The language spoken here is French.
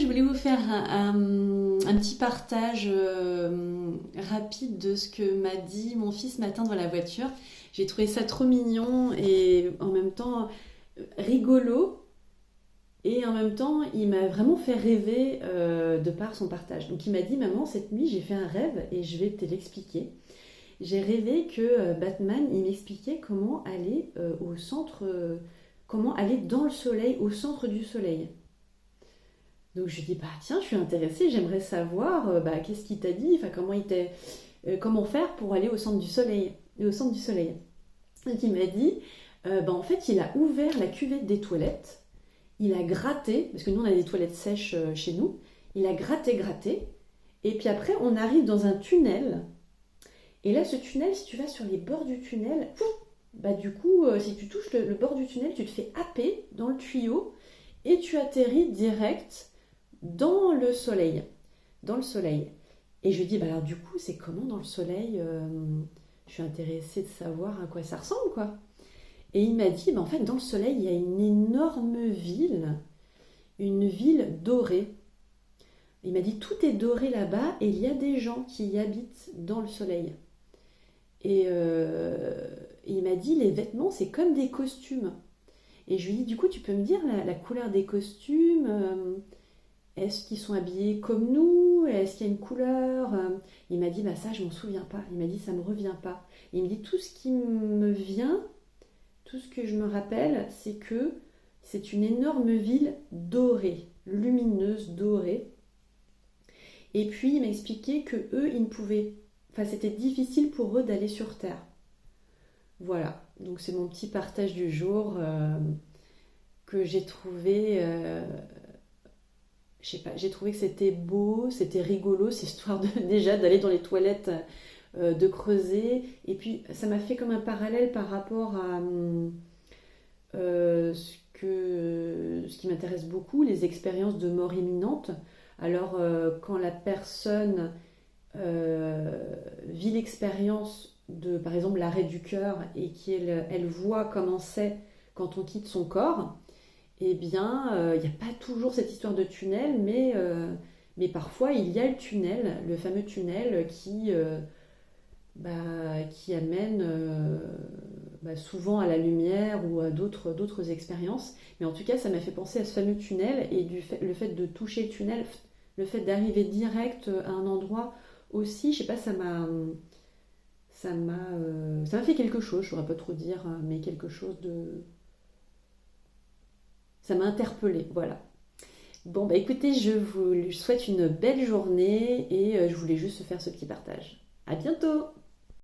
voulais vous faire un petit partage rapide de ce que m'a dit mon fils ce matin dans la voiture. J'ai trouvé ça trop mignon et en même temps rigolo. Et en même temps, il m'a vraiment fait rêver de par son partage. Donc il m'a dit, maman, cette nuit, j'ai fait un rêve et je vais te l'expliquer. J'ai rêvé que Batman, il m'expliquait comment aller au centre, comment aller dans le soleil, au centre du soleil. Donc je lui dis, bah tiens, je suis intéressée, j'aimerais savoir, qu'est-ce qu'il t'a dit, enfin comment faire pour aller au centre du soleil, au centre du soleil. Donc il m'a dit, en fait, il a ouvert la cuvette des toilettes, il a gratté, parce que nous on a des toilettes sèches chez nous, il a gratté, et puis après on arrive dans un tunnel, et là ce tunnel, si tu vas sur les bords du tunnel, si tu touches le bord du tunnel, tu te fais happer dans le tuyau, et tu atterris direct dans le soleil. Dans le soleil. Et je lui dis, alors du coup, c'est comment dans le soleil Je suis intéressée de savoir à quoi ça ressemble, quoi. Et il m'a dit, en fait, dans le soleil, il y a une énorme ville, une ville dorée. Il m'a dit, tout est doré là-bas et il y a des gens qui y habitent dans le soleil. Et il m'a dit, les vêtements, c'est comme des costumes. Et je lui dis, du coup, tu peux me dire la couleur des costumes est-ce qu'ils sont habillés comme nous? Est-ce qu'il y a une couleur? Il m'a dit, ça, je m'en souviens pas. Il m'a dit, ça me revient pas. Il me dit, tout ce qui me vient, tout ce que je me rappelle, c'est que c'est une énorme ville dorée, lumineuse, dorée. Et puis, il m'a expliqué que eux, ils ne pouvaient... Enfin, c'était difficile pour eux d'aller sur Terre. Voilà. Donc, c'est mon petit partage du jour que j'ai trouvé... je sais pas, j'ai trouvé que c'était beau, c'était rigolo, cette histoire déjà d'aller dans les toilettes, de creuser. Et puis ça m'a fait comme un parallèle par rapport à ce qui m'intéresse beaucoup, les expériences de mort imminente. Alors quand la personne vit l'expérience de, par exemple, l'arrêt du cœur et qu'elle voit comment c'est quand on quitte son corps, eh bien, il n'y a pas toujours cette histoire de tunnel, mais parfois il y a le tunnel, le fameux tunnel qui amène souvent à la lumière ou à d'autres expériences. Mais en tout cas, ça m'a fait penser à ce fameux tunnel et le fait de toucher le tunnel, le fait d'arriver direct à un endroit aussi, je sais pas, ça m'a fait quelque chose, je ne saurais pas trop dire, mais quelque chose de... Ça m'a interpellée, voilà. Bon, écoutez, je vous souhaite une belle journée et je voulais juste faire ce petit partage. À bientôt!